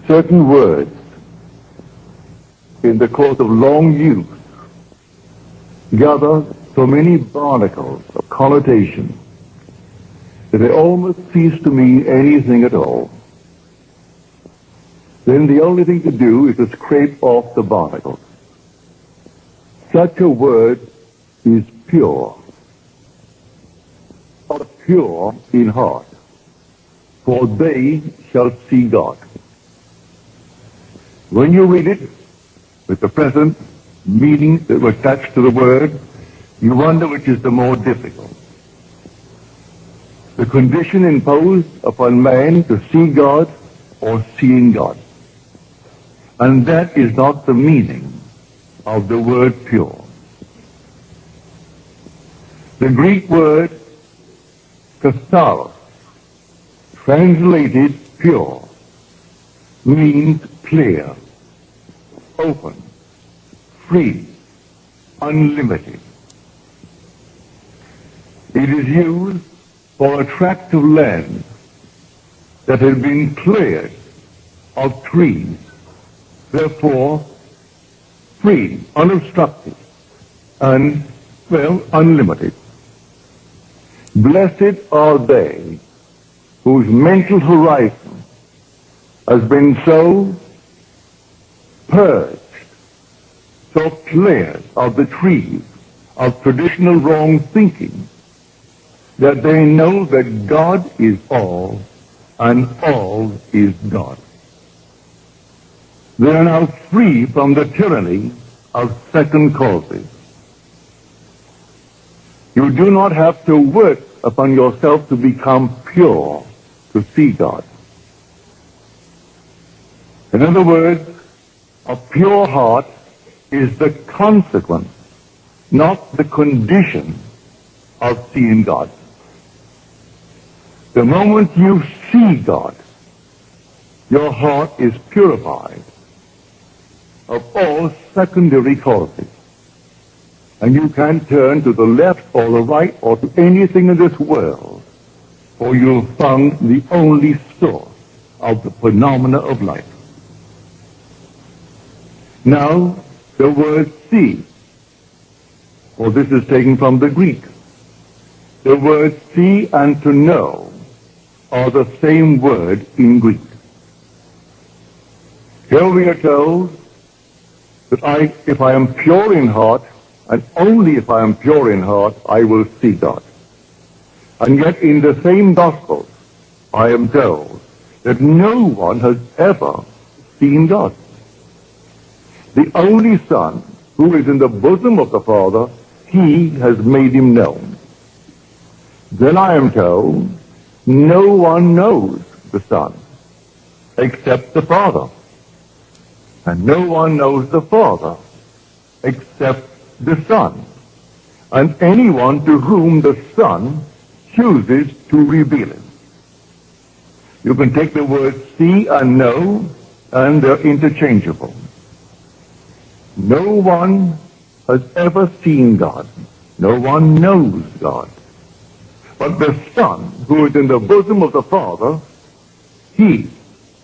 certain words in the course of long use gather so many barnacles of connotation that they almost cease to mean anything at all. Then the only thing to do is to scrape off the barnacles. Such a word is pure, or pure in heart, for they shall see God. When you read it with the present meaning that were attached to the word, you wonder which is the more difficult. The condition imposed upon man to see God or seeing God. And that is not the meaning of the word pure. The Greek word katharos, translated pure, means clear, open, free, unlimited. It is used for a tract of land that had been cleared of trees, therefore free, unobstructed, and, unlimited. Blessed are they whose mental horizon has been so purged, so cleared of the trees of traditional wrong thinking, that they know that God is all and all is God. They are now free from the tyranny of second causes. You do not have to work upon yourself to become pure to see God. In other words, a pure heart is the consequence, not the condition of seeing God. The moment you see God, your heart is purified of all secondary causes. And you can turn to the left or the right or to anything in this world, for you'll find the only source of the phenomena of life. Now, the word see, for this is taken from the Greek. The words see and to know are the same word in Greek. Here we are told that if I am pure in heart, and only if I am pure in heart, I will see God. And yet in the same Gospels, I am told that no one has ever seen God. The only Son, who is in the bosom of the Father, he has made him known. Then I am told, no one knows the Son except the Father. And no one knows the Father except the Son, and anyone to whom the Son chooses to reveal him. You can take the words see and know, and they're interchangeable. No one has ever seen God. No one knows God. But the Son, who is in the bosom of the Father, he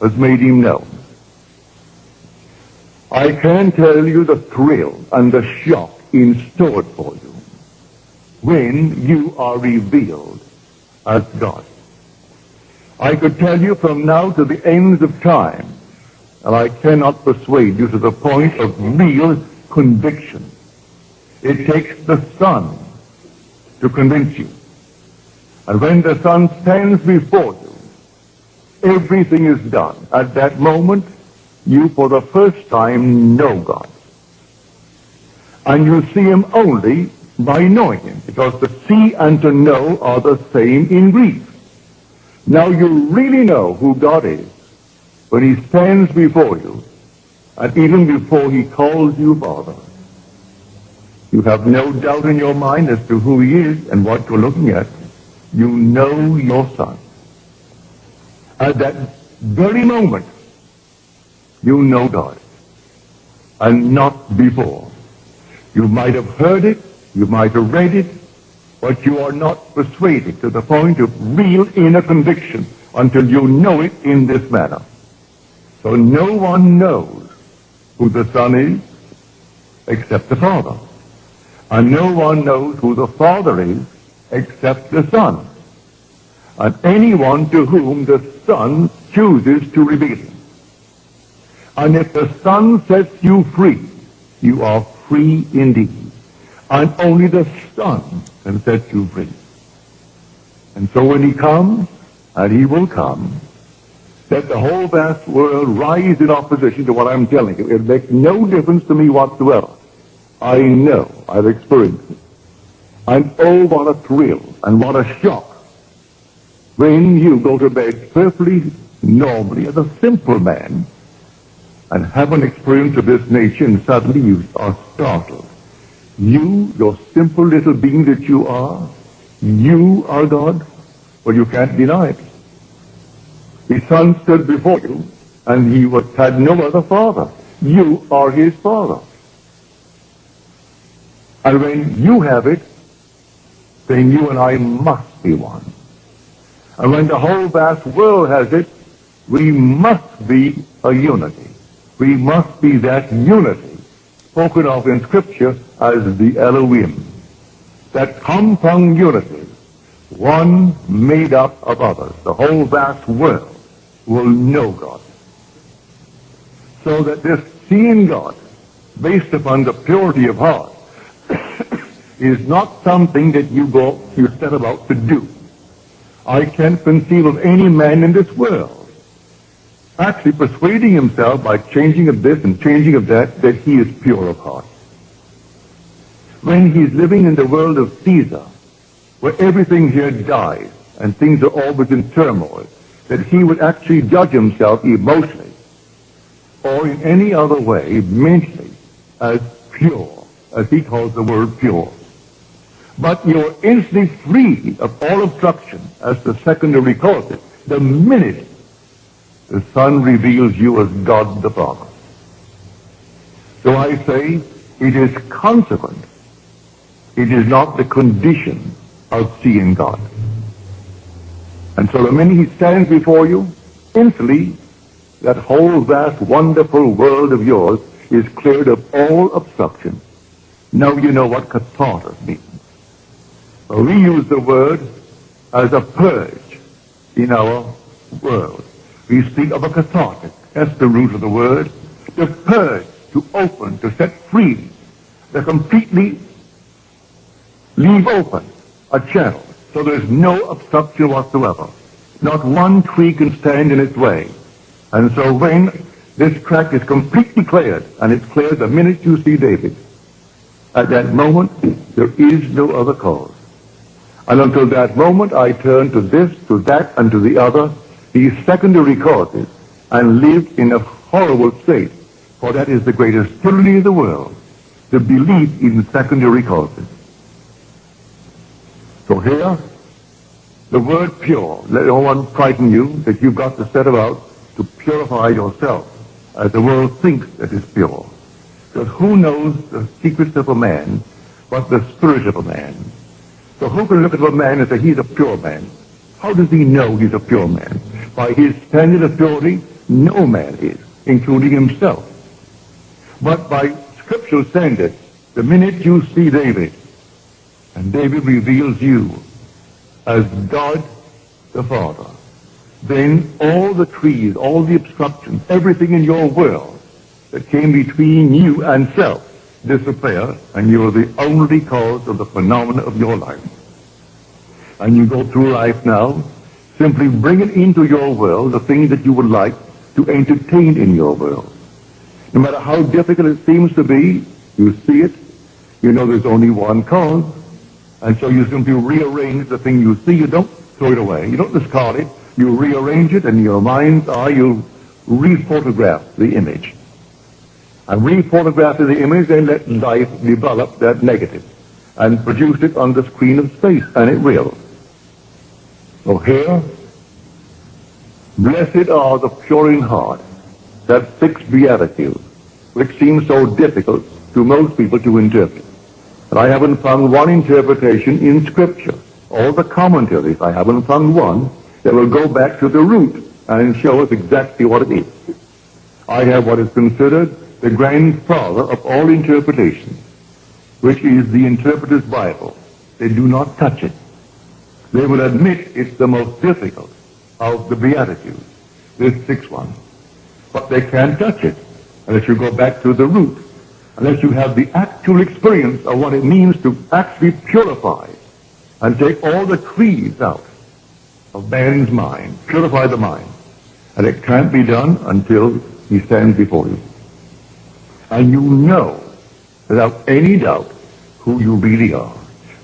has made him known. I can tell you the thrill and the shock in store for you when you are revealed as God. I could tell you from now to the ends of time, and I cannot persuade you to the point of real conviction. It takes the Son to convince you. And when the Son stands before you, everything is done. At that moment, you for the first time know God. And you see him only by knowing him, because to see and to know are the same in Greek. Now you really know who God is when he stands before you, and even before he calls you Father. You have no doubt in your mind as to who he is and what you're looking at. You know your Son. At that very moment, you know God, and not before. You might have heard it, you might have read it, but you are not persuaded to the point of real inner conviction until you know it in this manner. So no one knows who the Son is except the Father. And no one knows who the Father is except the Son. And anyone to whom the Son chooses to reveal him. And if the Son sets you free, you are free indeed. And only the Son can set you free. And so when he comes, and he will come, let the whole vast world rise in opposition to what I'm telling you. It makes no difference to me whatsoever. I know. I've experienced it. And oh, what a thrill and what a shock when you go to bed perfectly normally as a simple man and have an experience of this nature, and suddenly you are startled. You, your simple little being that you are God? Well, you can't deny it. His Son stood before you, and he had no other father. You are his father. And when you have it, then you and I must be one. And when the whole vast world has it, we must be a unity. We must be that unity spoken of in Scripture as the Elohim. That compound unity, one made up of others. The whole vast world will know God. So that this seeing God, based upon the purity of heart, is not something that you set about to do. I can't conceive of any man in this world actually persuading himself by changing of this and changing of that he is pure of heart. When he's living in the world of Caesar, where everything here dies and things are always in turmoil, that he would actually judge himself emotionally or in any other way, mentally, as pure, as he calls the word pure. But you're instantly free of all obstruction as the secondary causes the minute the Son reveals you as God the Father. So I say it is consequent. It is not the condition of seeing God. And so the minute he stands before you, instantly that whole vast, wonderful world of yours is cleared of all obstruction. Now you know what catharsis means. Well, we use the word as a purge in our world. We speak of a cathartic. That's the root of the word. To purge, to open, to set free, to completely leave open a channel so there's no obstruction whatsoever. Not one tree can stand in its way. And so when this track is completely cleared, and it's cleared the minute you see David, at that moment there is no other cause. And until that moment I turn to this, to that, and to the other, these secondary causes, and live in a horrible state, for that is the greatest tyranny in the world, the belief in secondary causes. So here, the word pure, let no one frighten you that you've got to set about to purify yourself as the world thinks that is pure. Because who knows the secrets of a man but the spirit of a man? So who can look at a man and say he's a pure man? How does he know he's a pure man? By his standard of purity, no man is, including himself. But by scriptural standards, the minute you see David, and David reveals you as God the Father, then all the trees, all the obstructions, everything in your world that came between you and self disappear, and you're the only cause of the phenomena of your life. And you go through life now, simply bringing into your world the things that you would like to entertain in your world. No matter how difficult it seems to be, you see it, you know there's only one cause, and so you simply rearrange the thing you see. You don't throw it away, you don't discard it, you rearrange it, and in your mind's eye you re-photograph the image. And re-photograph the image, and let life develop that negative and produce it on the screen of space, and it will. So here, blessed are the pure in heart, that sixth beatitude, which seems so difficult to most people to interpret. But I haven't found one interpretation in Scripture. All the commentaries, I haven't found one that will go back to the root and show us exactly what it is. I have what is considered the grandfather of all interpretations, which is the interpreter's Bible. They do not touch it. They will admit it's the most difficult of the Beatitudes, this sixth one. But they can't touch it unless you go back to the root, unless you have the actual experience of what it means to actually purify and take all the creeds out of man's mind, purify the mind. And it can't be done until he stands before you. And you know, without any doubt, who you really are.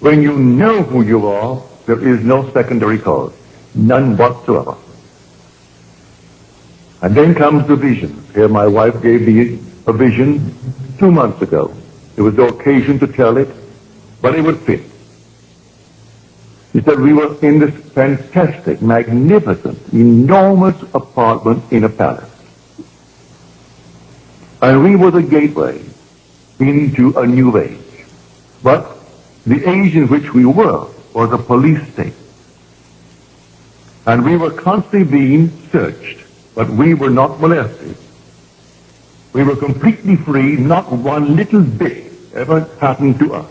When you know who you are, there is no secondary cause, none whatsoever. And then comes the vision. Here my wife gave me a vision 2 months ago. There was no occasion to tell it, but it would fit. He said we were in this fantastic, magnificent, enormous apartment in a palace. And we were the gateway into a new age. But the age in which we were was a police state. And we were constantly being searched, but we were not molested. We were completely free, not one little bit ever happened to us.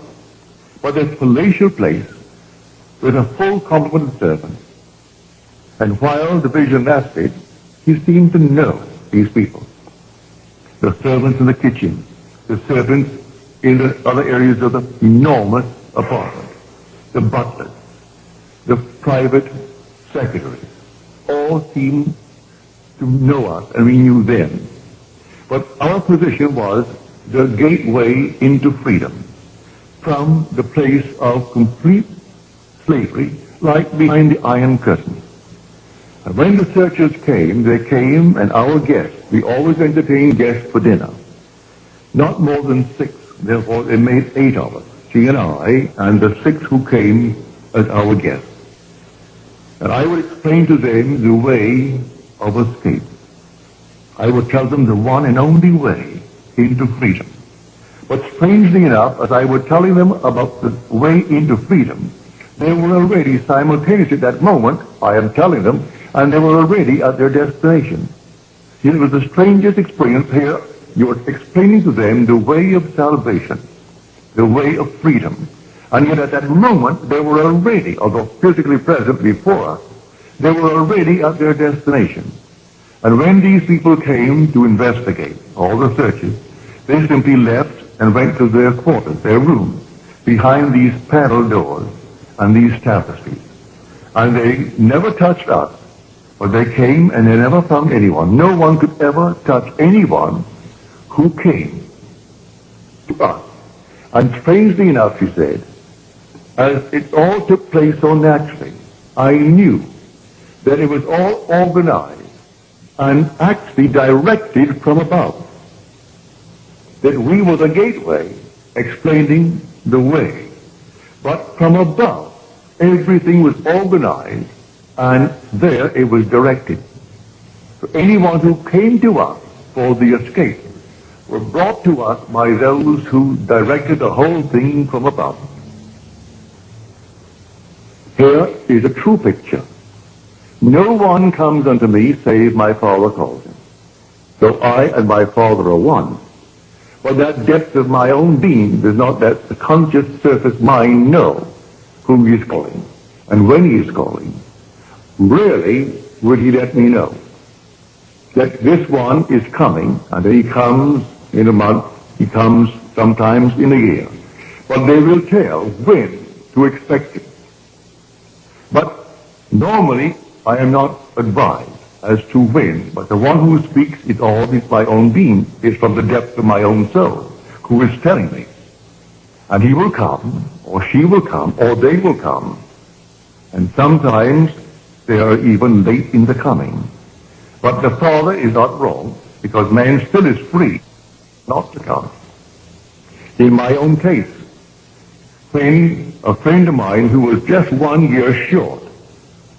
But this palatial place with a full complement of servants. And while the vision lasted, he seemed to know these people. The servants in the kitchen, the servants in the other areas of the enormous apartment, the butlers, the private secretaries, all seemed to know us, and we knew them. But our position was the gateway into freedom from the place of complete slavery, like behind the Iron Curtain. And when the searchers came, they came, and our guests, we always entertained guests for dinner, not more than 6. Therefore, they made 8 of us, she and I, and the 6 who came as our guests. And I would explain to them the way of escape. I would tell them the one and only way into freedom. But strangely enough, as I was telling them about the way into freedom, they were already simultaneously at that moment, I am telling them, and they were already at their destination. It was the strangest experience here. You were explaining to them the way of salvation, the way of freedom. And yet at that moment, they were already, although physically present before us, they were already at their destination. And when these people came to investigate all the searches, they simply left and went to their quarters, their rooms, behind these panel doors and these tapestries. And they never touched us, but they came and they never found anyone. No one could ever touch anyone who came to us. And strangely enough, she said, as it all took place so naturally, I knew that it was all organized and actually directed from above. That we were the gateway explaining the way. But from above, everything was organized, and there it was directed. So anyone who came to us for the escape were brought to us by those who directed the whole thing from above. Here is a true picture. No one comes unto me save my Father calls him. So I and my Father are one. But that depth of my own being does not let the conscious surface mind know whom he is calling and when he is calling. Rarely would he let me know that this one is coming, and he comes in a month, he comes sometimes in a year. But they will tell when to expect it. But normally I am not advised as to when, but the one who speaks is always my own being, is from the depth of my own soul, who is telling me. And he will come, or she will come, or they will come. And sometimes they are even late in the coming. But the Father is not wrong, because man still is free not to come. In my own case, when a friend of mine who was just 1 year short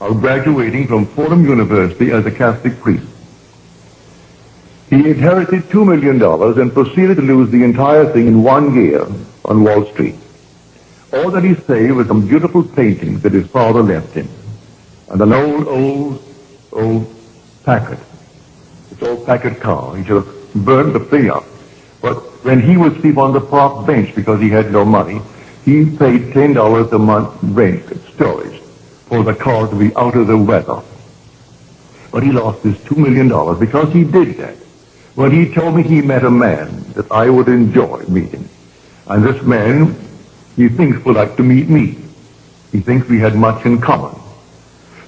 of graduating from Fordham University as a Catholic priest, he inherited $2 million and proceeded to lose the entire thing in 1 year on Wall Street. All that he saved was some beautiful paintings that his father left him, and an old packet. It's all 4-packet car. He should have burned the thing up. But when he would sleep on the park bench because he had no money, he paid $10 a month rent at storage for the car to be out of the weather. But he lost his $2 million because he did that. When he told me he met a man that I would enjoy meeting. And this man, he thinks would like to meet me. He thinks we had much in common.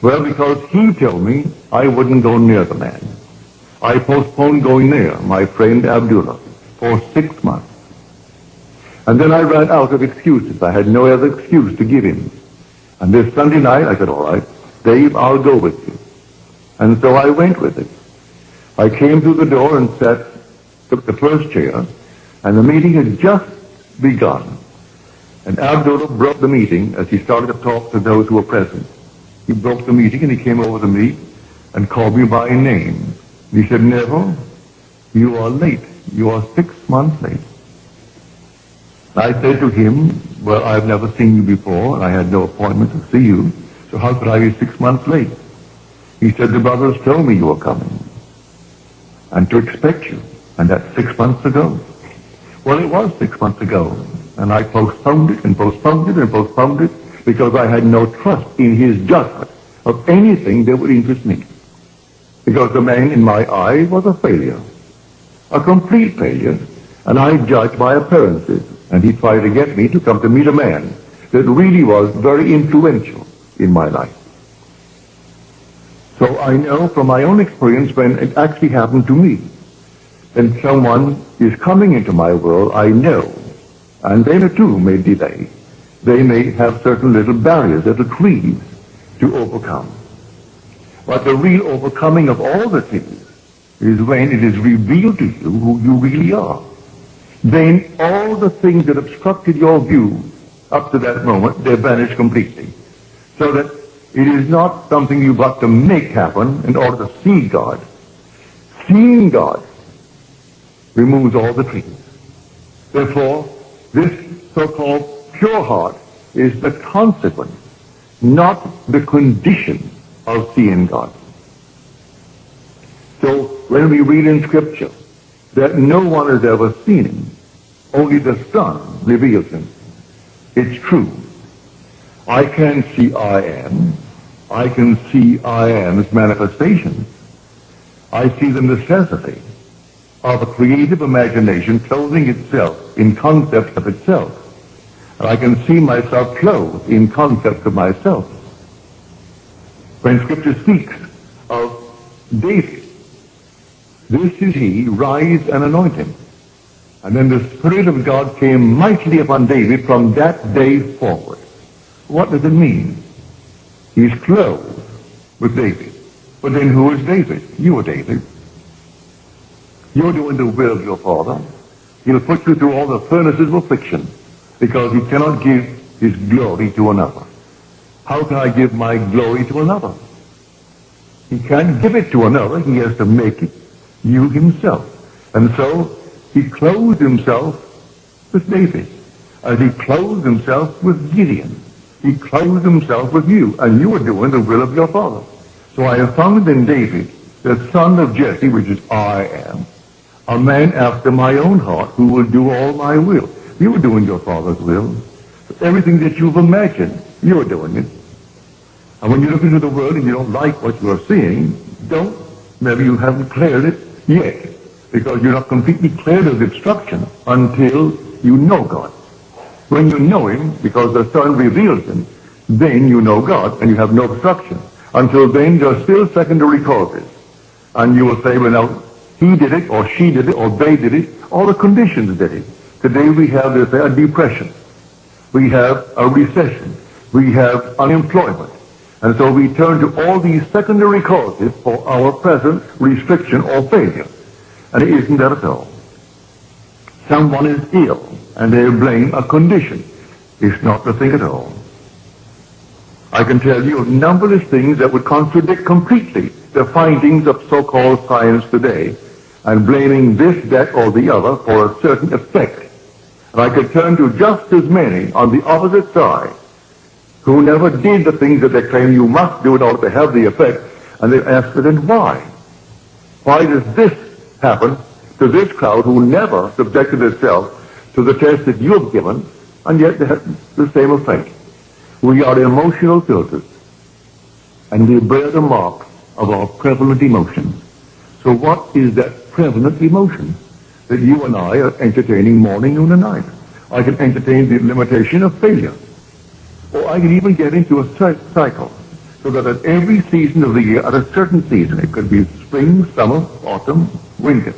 Well, because he told me I wouldn't go near the man. I postponed going near my friend Abdullah for 6 months. And then I ran out of excuses. I had no other excuse to give him. And this Sunday night, I said, all right, Dave, I'll go with you. And so I went with him. I came through the door and took the first chair, and the meeting had just begun. And Abdullah broke the meeting as he started to talk to those who were present. He broke the meeting and he came over to me and called me by name. He said, Neville, you are late. You are 6 months late. I said to him, well, I've never seen you before, and I had no appointment to see you, so how could I be 6 months late? He said, the brothers told me you were coming, and to expect you, and that's 6 months ago. Well, it was 6 months ago, and I postponed it and postponed it and postponed it because I had no trust in his judgment of anything that would interest me. Because the man in my eyes was a failure, a complete failure, and I judged by appearances. And he tried to get me to come to meet a man that really was very influential in my life. So I know from my own experience when it actually happened to me, when someone is coming into my world, I know, and they too may delay. They may have certain little barriers, little trees to overcome. But the real overcoming of all the things is when it is revealed to you who you really are. Then all the things that obstructed your view up to that moment, they vanish completely. So that it is not something you've got to make happen in order to see God. Seeing God removes all the trees. Therefore, this so-called pure heart is the consequence, not the condition of seeing God. So when we read in Scripture that no one has ever seen him, only the Son reveals him, it's true. I can see I am. I can see I am's manifestations. I see the necessity of a creative imagination clothing itself in concepts of itself. And I can see myself clothed in concepts of myself. When Scripture speaks of David, this is he, rise and anoint him. And then the Spirit of God came mightily upon David from that day forward. What does it mean? He's clothed with David. But then who is David? You are David. You're doing the will of your Father. He'll put you through all the furnaces of affliction because he cannot give his glory to another. How can I give my glory to another? He can't give it to another. He has to make it you himself. And so he clothed himself with David, as he clothed himself with Gideon. He clothed himself with you, and you are doing the will of your Father. So I have found in David, the son of Jesse, which is I am, a man after my own heart who will do all my will. You are doing your Father's will. Everything that you've imagined, you are doing it. And when you look into the world and you don't like what you are seeing, maybe you haven't cleared it yet, because you're not completely cleared of obstruction until you know God. When you know him, because the Son reveals him, then you know God and you have no obstruction. Until then, there are still secondary causes. And you will say, well, now, he did it, or she did it, or they did it, all the conditions did it. Today we have this, a depression. We have a recession. We have unemployment. And so we turn to all these secondary causes for our present restriction or failure. And it isn't that at all. Someone is ill, and they blame a condition. It's not the thing at all. I can tell you of numberless things that would contradict completely the findings of so-called science today, and blaming this, that, or the other for a certain effect. And I could turn to just as many on the opposite side who never did the things that they claim you must do in order to have the effect, and they ask, then why? Why does this happen to this crowd who never subjected itself to the test that you have given, and yet they have the same effect. We are emotional filters, and we bear the mark of our prevalent emotions. So what is that prevalent emotion that you and I are entertaining morning, noon, and night? I can entertain the limitation of failure. Or I can even get into a cycle, so that at every season of the year, at a certain season, it could be spring, summer, autumn, winter,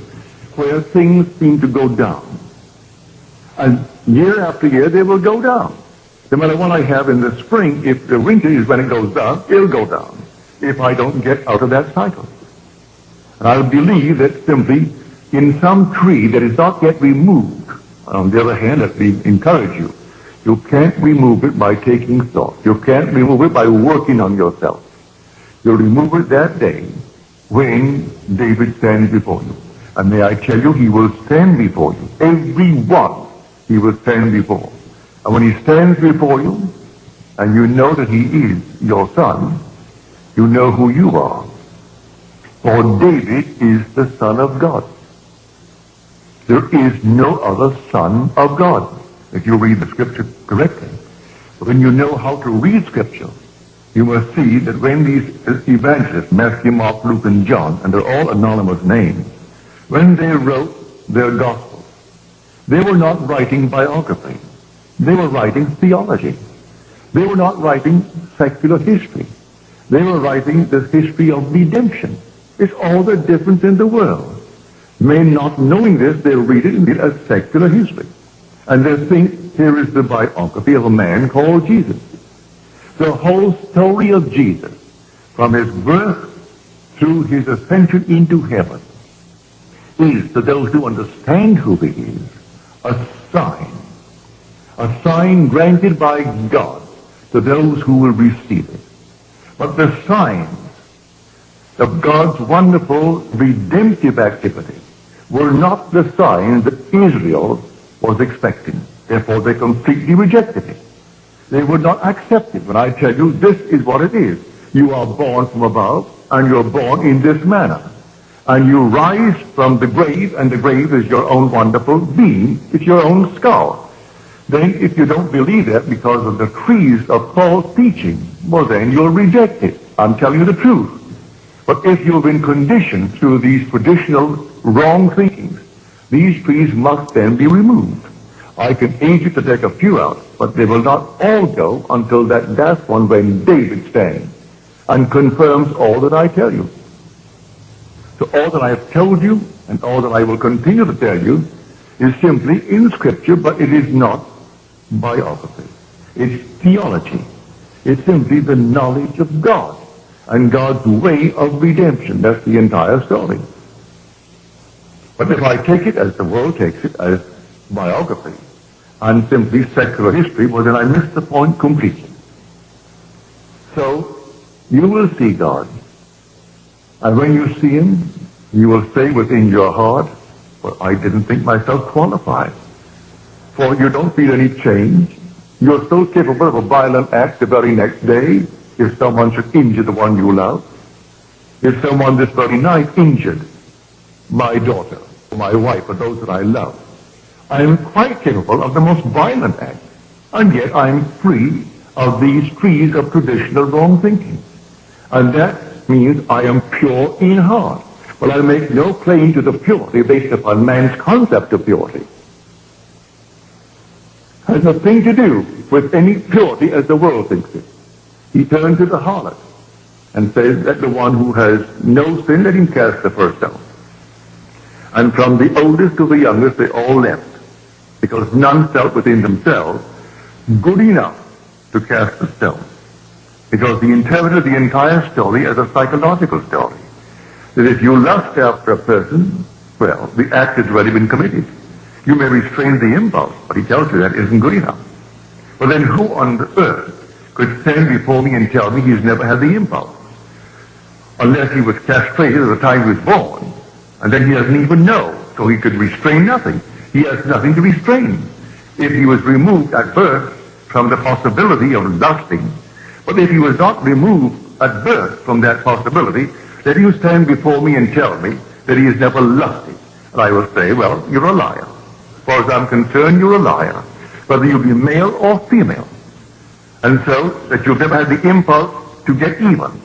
where things seem to go down. And year after year, they will go down. No matter what I have in the spring, if the winter is when it goes down, it'll go down, if I don't get out of that cycle. And I believe that simply in some tree that is not yet removed, on the other hand, let me encourage you, you can't remove it by taking thought. You can't remove it by working on yourself. You'll remove it that day when David stands before you. And may I tell you, he will stand before you. Every one he will stand before. And when he stands before you, and you know that he is your son, you know who you are. For David is the Son of God. There is no other Son of God, if you read the Scripture correctly. But when you know how to read Scripture, you must see that when these evangelists, Matthew, Mark, Luke, and John, and they're all anonymous names, when they wrote their Gospels, they were not writing biography. They were writing theology. They were not writing secular history. They were writing the history of redemption. It's all the difference in the world. Men not knowing this, they read it as secular history. And they think here is the biography of a man called Jesus. The whole story of Jesus, from his birth through his ascension into heaven, is, to those who understand who he is, a sign granted by God to those who will receive it. But the signs of God's wonderful redemptive activity were not the signs that Israel was expecting. Therefore, they completely rejected it. They would not accept it. When I tell you, this is what it is. You are born from above, and you're born in this manner. And you rise from the grave, and the grave is your own wonderful being. It's your own skull. Then, if you don't believe that because of the trees of false teaching, well, then you'll reject it. I'm telling you the truth. But if you've been conditioned through these traditional wrong thinkings, these trees must then be removed. I can aid you to take a few out, but they will not all go until that last one when David stands and confirms all that I tell you. So all that I have told you and all that I will continue to tell you is simply in Scripture, but it is not biography. It's theology. It's simply the knowledge of God and God's way of redemption. That's the entire story. But if I take it as the world takes it, as biography, and simply secular history, well, then I miss the point completely. So, you will see God. And when you see him, you will say within your heart, well, I didn't think myself qualified. For you don't feel any change. You're so capable of a violent act the very next day if someone should injure the one you love. If someone this very night injured my daughter, or my wife, or those that I love, I am quite capable of the most violent act. And yet I am free of these trees of traditional wrong thinking. And that means I am pure in heart. Well, I make no claim to the purity based upon man's concept of purity. It has nothing to do with any purity as the world thinks it. He turned to the harlot and says, let the one who has no sin, let him cast the first stone. And from the oldest to the youngest, they all left, because none felt within themselves good enough to cast the stone. Because he interpreted the entire story as a psychological story. That if you lust after a person, well, the act has already been committed. You may restrain the impulse, but he tells you that isn't good enough. Well, then who on the earth could stand before me and tell me he's never had the impulse? Unless he was castrated at the time he was born, and then he doesn't even know, so he could restrain nothing. He has nothing to restrain. If he was removed at birth from the possibility of lusting, but if he was not removed at birth from that possibility, let him stand before me and tell me that he has never lusted. And I will say, well, you're a liar. As far as I'm concerned, you're a liar, whether you be male or female. And so that you've never had the impulse to get even.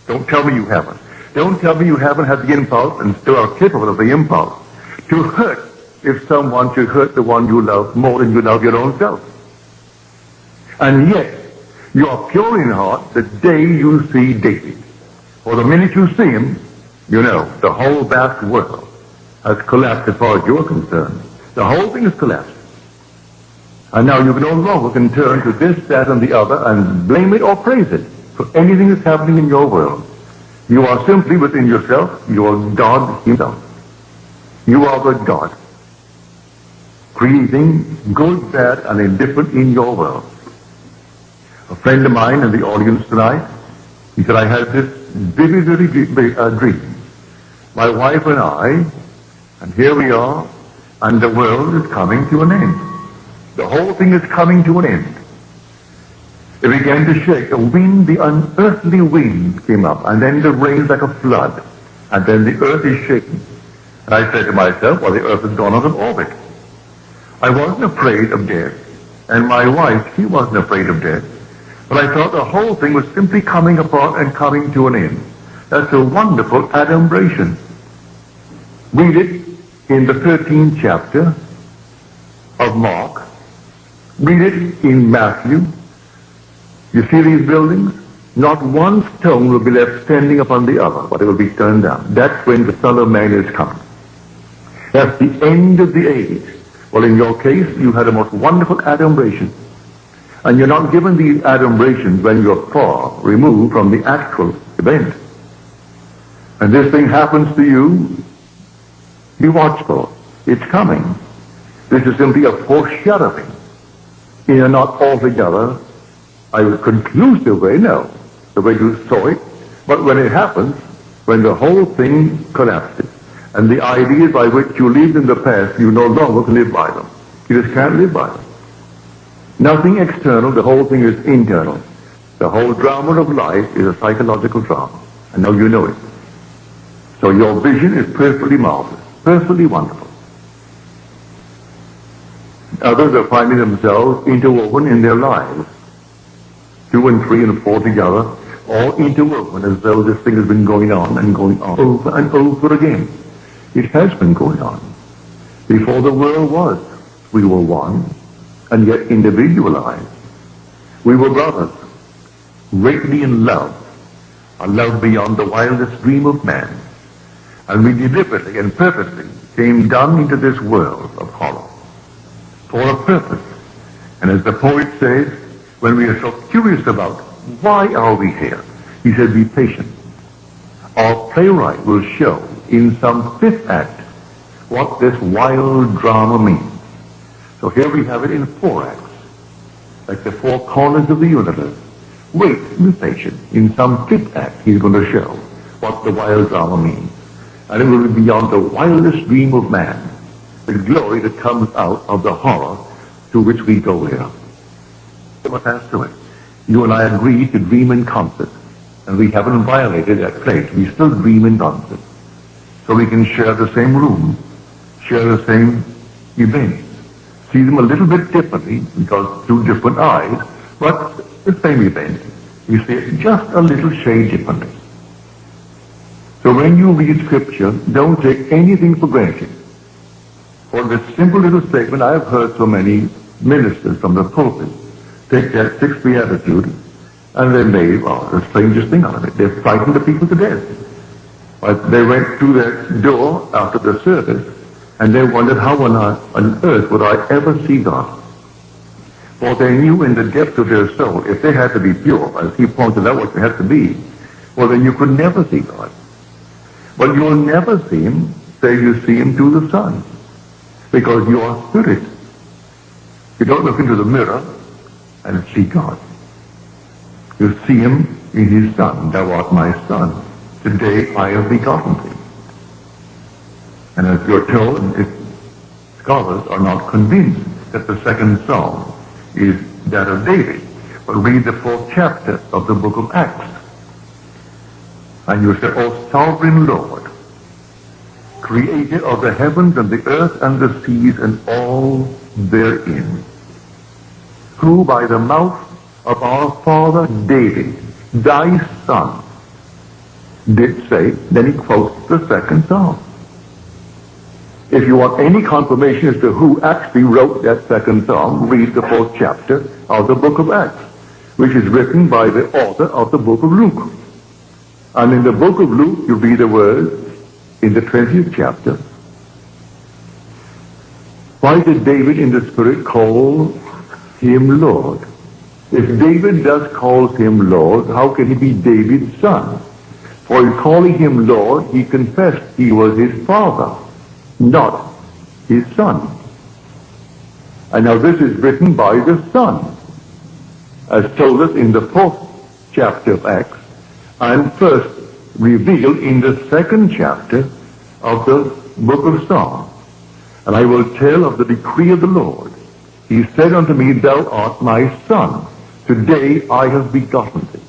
Don't tell me you haven't. Don't tell me you haven't had the impulse and still are capable of the impulse to hurt if someone should hurt the one you love more than you love your own self. And yet, you are pure in heart the day you see David. For the minute you see him, you know the whole vast world has collapsed as far as you're concerned. The whole thing has collapsed. And now you no longer can turn to this, that, and the other and blame it or praise it for anything that's happening in your world. You are simply within yourself, you are God himself. You are the God, creating good, bad, and indifferent in your world. A friend of mine in the audience tonight, he said, I had this vivid dream. My wife and I, and here we are, and the world is coming to an end. The whole thing is coming to an end. It began to shake. A wind, the unearthly wind came up, and then the rain like a flood, and then the earth is shaking. And I said to myself, well, the earth has gone out of orbit. I wasn't afraid of death, and my wife, she wasn't afraid of death. But I thought the whole thing was simply coming apart and coming to an end. That's a wonderful adumbration. Read it in the 13th chapter of Mark. Read it in Matthew. You see these buildings? Not one stone will be left standing upon the other, but it will be turned down. That's when the Son of Man is coming. That's the end of the age. Well, in your case, you had a most wonderful adumbration. And you're not given these adumbrations when you're far removed from the actual event. And this thing happens to you, be watchful. It's coming. This is simply a foreshadowing. In a not altogether, I would conclusive way, no, the way you saw it. But when it happens, when the whole thing collapses, and the ideas by which you lived in the past, you no longer can live by them. You just can't live by them. Nothing external, the whole thing is internal. The whole drama of life is a psychological drama. I know you know it. So your vision is perfectly marvelous, perfectly wonderful. Others are finding themselves interwoven in their lives. 2 and 3 and 4 together, all interwoven as though this thing has been going on over and over again. It has been going on. Before the world was, we were one, and yet individualized. We were brothers, greatly in love, a love beyond the wildest dream of man. And we deliberately and purposely came down into this world of horror for a purpose. And as the poet says, when we are so curious about why are we here, he said, be patient. Our playwright will show in some 5th act what this wild drama means. So here we have it in 4 acts, like the 4 corners of the universe. Wait, be patient. In some 5th act, he's going to show what the wild drama means. And it will be beyond the wildest dream of man, the glory that comes out of the horror to which we go here. We must pass through it. You and I agreed to dream in concert, and we haven't violated that pledge. We still dream in concert. So we can share the same room, share the same events, see them a little bit differently because through different eyes, but the same event. You see it just a little shade differently. So when you read Scripture, don't take anything for granted. For this simple little statement, I have heard so many ministers from the pulpit take that 6th beatitude and they made the strangest thing out of it. They frightened the people to death. But they went through their door after the service and they wondered how on earth would I ever see God. For they knew in the depths of their soul, if they had to be pure, as he pointed out what they had to be, well then you could never see God. But you'll never see him, say you see him through the sun, because you are spirit. You don't look into the mirror and see God. You see him in his Son. Thou art my Son. Today I have begotten thee. And as you're told, if scholars are not convinced that the 2nd Psalm is that of David, but read the 4th chapter of the book of Acts. And you say, O sovereign Lord, creator of the heavens and the earth and the seas and all therein, who by the mouth of our father David, thy son, did say, then he quotes the second psalm. If you want any confirmation as to who actually wrote that second psalm, read the 4th chapter of the book of Acts, which is written by the author of the book of Luke. And in the book of Luke, you read the words in the 20th chapter. Why did David in the Spirit call him Lord? If David thus calls him Lord, how can he be David's son? For in calling him Lord, he confessed he was his father, not his son. And now this is written by the Son, as told us in the 4th chapter of Acts, and first revealed in the 2nd chapter of the book of Psalms. And I will tell of the decree of the Lord. He said unto me, thou art my son. Today I have begotten thee.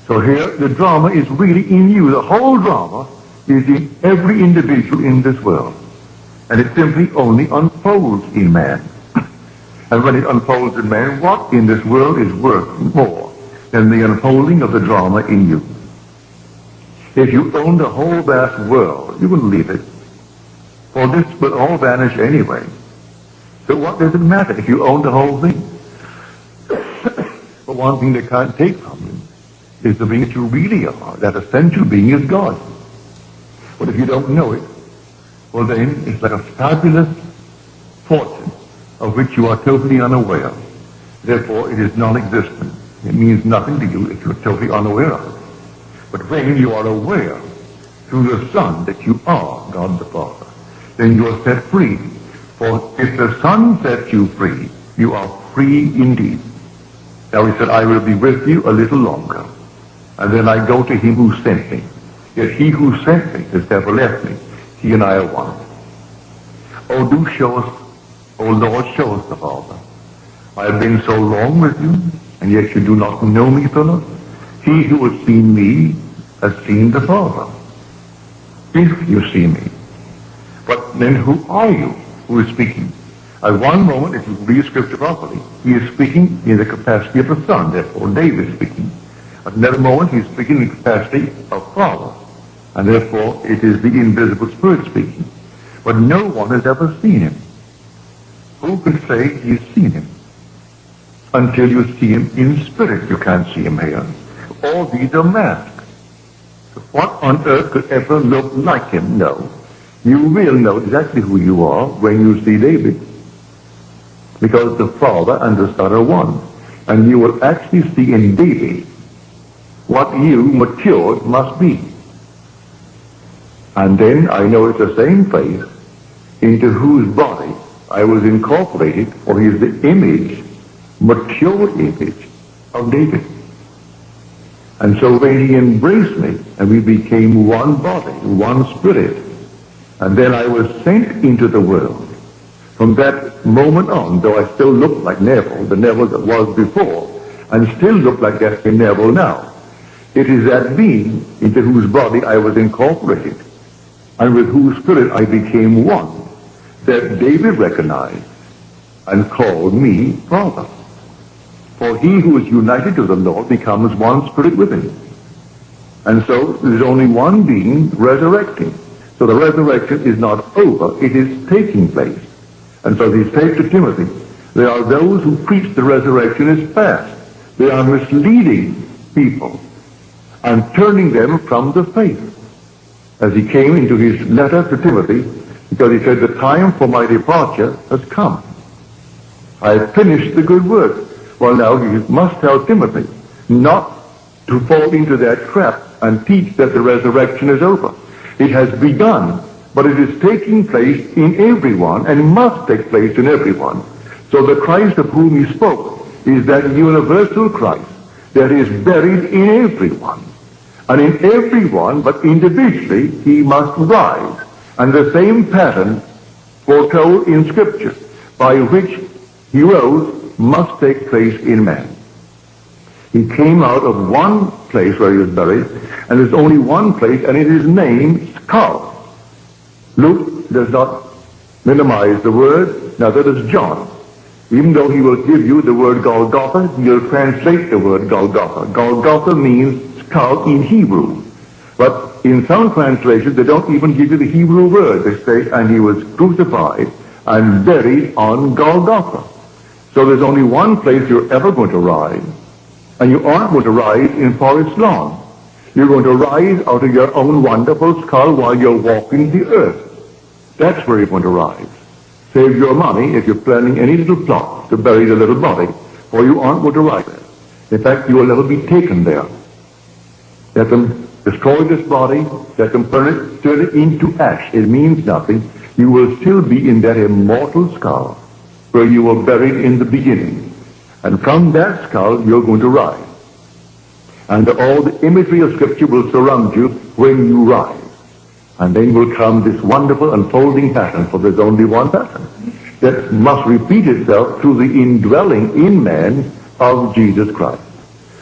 So here the drama is really in you. The whole drama is in every individual in this world. And it simply only unfolds in man. And when it unfolds in man, what in this world is worth more than the unfolding of the drama in you? If you owned the whole vast world, you wouldn't leave it. For this would all vanish anyway. So what does it matter if you own the whole thing? But one thing they can't take from you is the being that you really are. That essential being is God. But if you don't know it, well then it's like a fabulous fortune of which you are totally unaware. Therefore it is non-existent. It means nothing to you if you're totally unaware of it. But when you are aware through the Son that you are God the Father, then you are set free. For if the Son sets you free, you are free indeed. Now he said, I will be with you a little longer, and then I go to him who sent me. Yet he who sent me has never left me. He and I are one. Oh, do show us, oh Lord, show us the Father. I have been so long with you, and yet you do not know me, Philip. He who has seen me has seen the Father. If you see me. But then who are you who is speaking? At one moment, if you read Scripture properly, he is speaking in the capacity of the Son, therefore David is speaking. At another moment, he is speaking in the capacity of Father, and therefore it is the invisible Spirit speaking. But no one has ever seen him. Who can say he's seen him? Until you see him in spirit, you can't see him here. All these are masks. What on earth could ever look like him? No. You will know exactly who you are when you see David. Because the Father and the Son are one. And you will actually see in David what you, matured, must be. And then I know it's the same face into whose body I was incorporated, for he is the image, mature image of David. And so when he embraced me, and we became one body, one spirit, and then I was sent into the world. From that moment on, though I still looked like Neville, the Neville that was before, and still look like that Neville now, it is that being into whose body I was incorporated, and with whose spirit I became one, that David recognized and called me Father. For he who is united to the Lord becomes one spirit with him. And so there is only one being resurrecting. So the resurrection is not over, it is taking place. And so he says to Timothy, there are those who preach the resurrection is past. They are misleading people and turning them from the faith. As he came into his letter to Timothy, because he said, the time for my departure has come. I have finished the good work. Well, now he must tell Timothy not to fall into that trap and teach that the resurrection is over. It has begun, but it is taking place in everyone and must take place in everyone. So the Christ of whom he spoke is that universal Christ that is buried in everyone. And in everyone, but individually, he must rise. And the same pattern foretold in Scripture by which he rose must take place in man. He came out of one place where he was buried, and there's only one place, and it is named skull. Luke does not minimize the word, neither does John. Even though he will give you the word Golgotha, he'll translate the word Golgotha. Golgotha means skull in Hebrew. But in some translations, they don't even give you the Hebrew word. They say, and he was crucified and buried on Golgotha. So there's only one place you're ever going to rise, and you aren't going to rise in Forest Lawn. You're going to rise out of your own wonderful skull while you're walking the earth. That's where you're going to rise. Save your money if you're planning any little plot to bury the little body, for you aren't going to rise there. In fact, you will never be taken there. Let them destroy this body, let them turn it into ash. It means nothing. You will still be in that immortal skull where you were buried in the beginning. And from that skull, you're going to rise. And all the imagery of Scripture will surround you when you rise. And then will come this wonderful unfolding pattern, for there's only one pattern, that must repeat itself through the indwelling in man of Jesus Christ.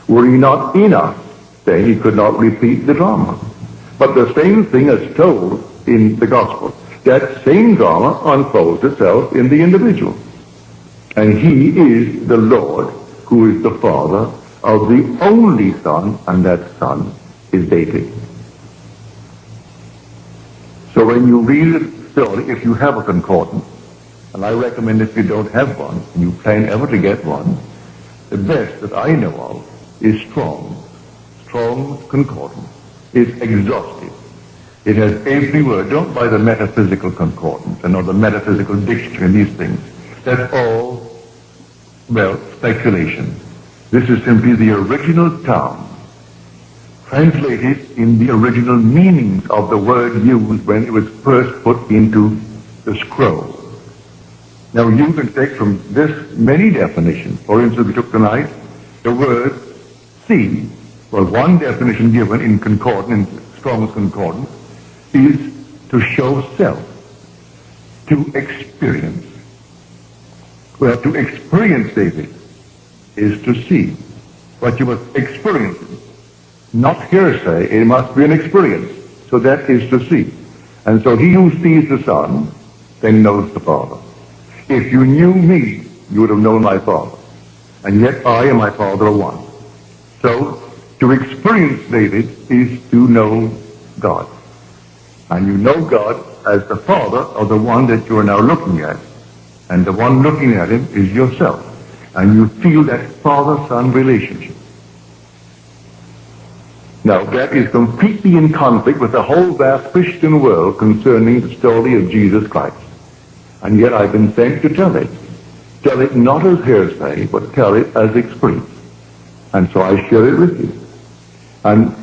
Were he not in us, then he could not repeat the drama. But the same thing is told in the gospel. That same drama unfolds itself in the individual. And he is the Lord, who is the Father of the only Son, and that Son is David. So when you read the story, if you have a concordance, and I recommend if you don't have one, and you plan ever to get one, the best that I know of is Strong's. Strong's concordance is exhaustive. It has every word. Don't buy the metaphysical concordance and or the metaphysical dictionary and these things. That's all, well, speculation. This is simply the original term, translated in the original meanings of the word used when it was first put into the scroll. Now you can take from this many definitions. For instance, we took tonight the word see. Well, one definition given in concordance, in Strong's concordance, is to show self, to experience. Well, to experience, David, is to see. What you must experience it. Not hearsay, it must be an experience. So that is to see. And so he who sees the Son, then knows the Father. If you knew me, you would have known my Father. And yet I and my Father are one. So, to experience David is to know God. And you know God as the Father of the one that you are now looking at. And the one looking at him is yourself. And you feel that father-son relationship. Now, that is completely in conflict with the whole vast Christian world concerning the story of Jesus Christ. And yet I've been sent to tell it. Tell it not as hearsay, but tell it as experience. And so I share it with you. And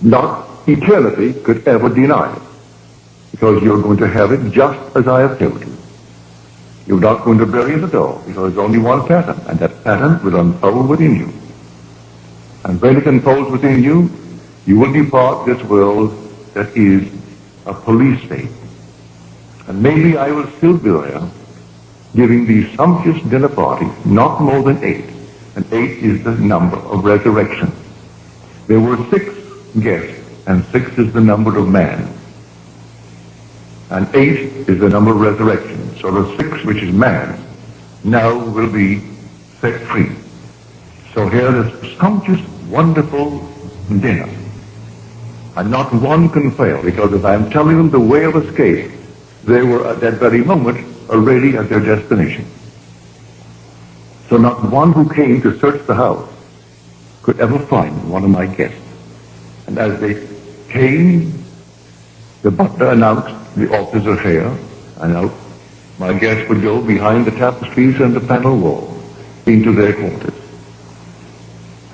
not eternity could ever deny it. Because you're going to have it just as I have told you. You're not going to bury it at all, because there's only one pattern, and that pattern will unfold within you. And when it unfolds within you, you will depart this world that is a police state. And maybe I will still be there, giving these sumptuous dinner parties, not more than 8. And 8 is the number of resurrection. There were 6 guests, and 6 is the number of man. And 8 is the number of resurrection. So the 6, which is man, now will be set free. So here is sumptuous, wonderful dinner. And not one can fail, because if I am telling them the way of escape, they were at that very moment already at their destination. So not one who came to search the house could ever find one of my guests. And as they came, the butler announced the officer's here, and now my guests would go behind the tapestries and the panel wall into their quarters.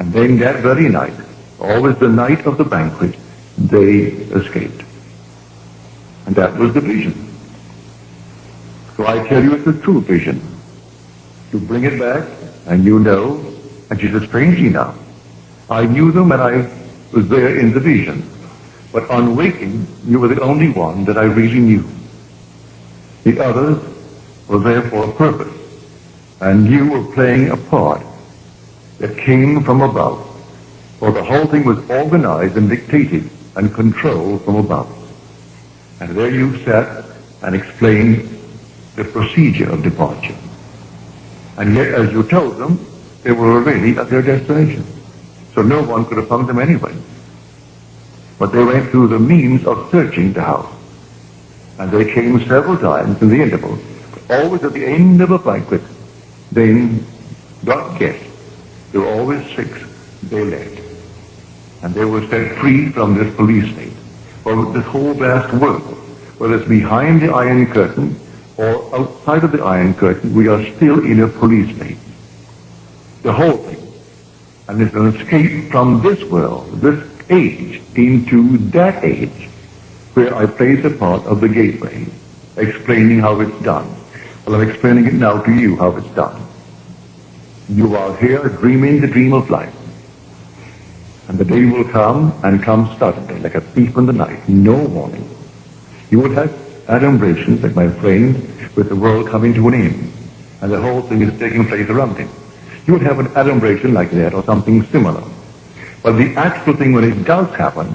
And then that very night, always the night of the banquet, they escaped. And that was the vision. So I tell you, it's a true vision. You bring it back, and you know, and she said, strangely enough, I knew them and I was there in the vision. But on waking, you were the only one that I really knew. The others were there for a purpose, and you were playing a part that came from above. For the whole thing was organized and dictated and controlled from above. And there you sat and explained the procedure of departure. And yet, as you told them, they were already at their destination. So no one could have found them anyway. But they went through the means of searching the house. And they came several times in the interval, always at the end of a banquet. They got guests. There were always 6. They left. And they were set free from this police state. For this whole vast world, whether it's behind the Iron Curtain or outside of the Iron Curtain, we are still in a police state. The whole thing. And it's an escape from this world, this age, into that age, where I play the part of the gateway, explaining how it's done. Well, I'm explaining it now to you how it's done. You are here dreaming the dream of life. And the day will come, and come suddenly, like a thief in the night, no warning. You would have adumbrations, like my friend, with the world coming to an end, and the whole thing is taking place around him. You would have an adumbration like that, or something similar. But the actual thing, when it does happen,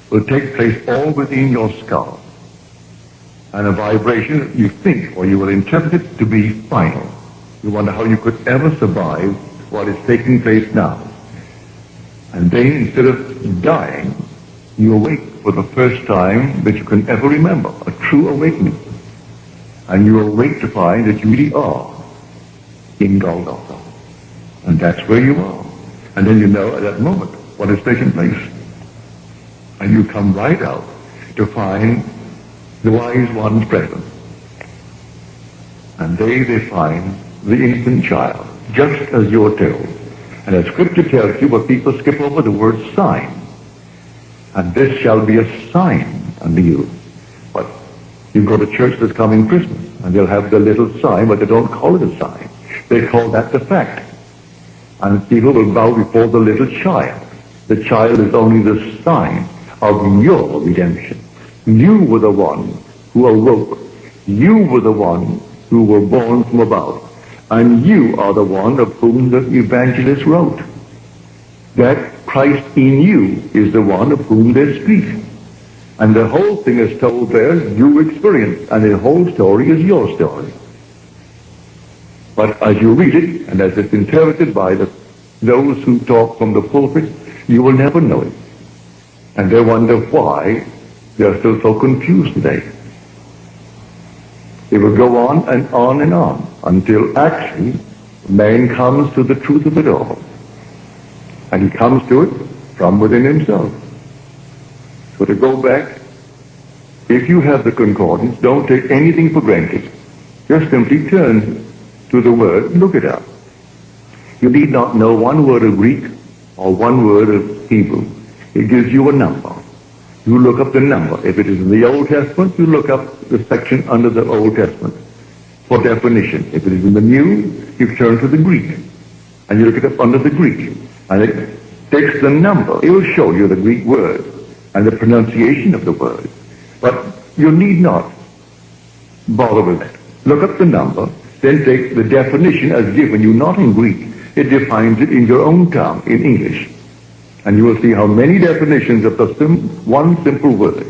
will take place all within your skull. And a vibration you think, or you will interpret it to be final. You wonder how you could ever survive what is taking place now. And then, instead of dying, you awake for the first time that you can ever remember, a true awakening. And you awake to find that you really are in Golgotha. And that's where you are. And then you know at that moment what has taken place. And you come right out to find the wise ones present. And they find the infant child, just as you're told. And as Scripture tells you, but people skip over the word sign. And this shall be a sign unto you. But you go to church this coming Christmas, and they'll have the little sign, but they don't call it a sign. They call that the fact. And people will bow before the little child. The child is only the sign of your redemption. You were the one who awoke. You were the one who were born from above. And you are the one of whom the evangelist wrote. That Christ in you is the one of whom they speak. And the whole thing is told there, you experience, and the whole story is your story. But as you read it, and as it's interpreted by those who talk from the pulpit, you will never know it. And they wonder why they're still so confused today. It will go on and on and on until actually man comes to the truth of it all. And he comes to it from within himself. So to go back, if you have the concordance, don't take anything for granted. Just simply turn to the word, look it up. You need not know one word of Greek or one word of Hebrew. It gives you a number. You look up the number. If it is in the Old Testament, you look up the section under the Old Testament for definition. If it is in the New, you turn to the Greek, and you look it up under the Greek. And it takes the number. It will show you the Greek word and the pronunciation of the word. But you need not bother with that. Look up the number, then take the definition as given you, not in Greek. It defines it in your own tongue, in English. And you will see how many definitions of the one simple word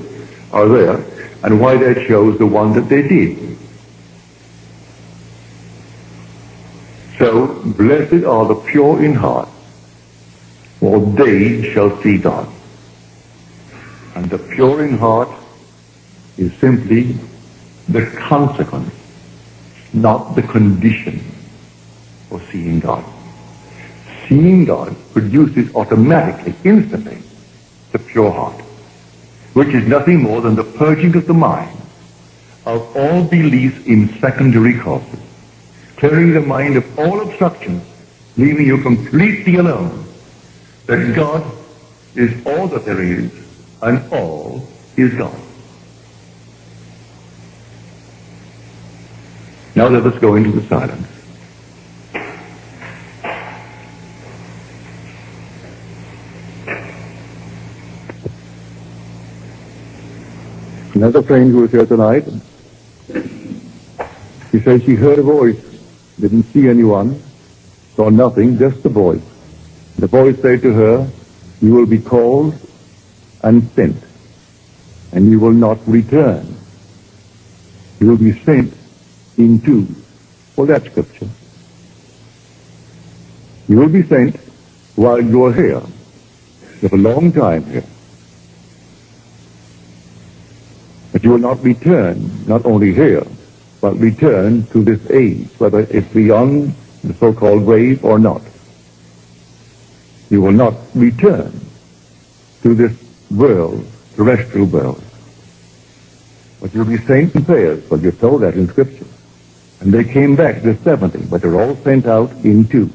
are there, and why that shows the one that they did. So, blessed are the pure in heart, for they shall see God. And the pure in heart is simply the consequence, not the condition for seeing God. Seeing God produces automatically, instantly, the pure heart, which is nothing more than the purging of the mind of all beliefs in secondary causes, clearing the mind of all obstructions, leaving you completely alone, that God is all that there is, and all is God. Now let us go into the silence. Another friend who was here tonight, she said she heard a voice, didn't see anyone, saw nothing, just the voice. The voice said to her, "You will be called and sent, and you will not return." You will be sent in twos. Well, that's Scripture. You will be sent while you are here. You have a long time here. But you will not return, not only here, but return to this age, whether it's beyond the so-called grave or not. You will not return to this world, terrestrial world. But you'll be saints and pairs, but you're told that in Scripture. And they came back to 70, but they're all sent out in twos.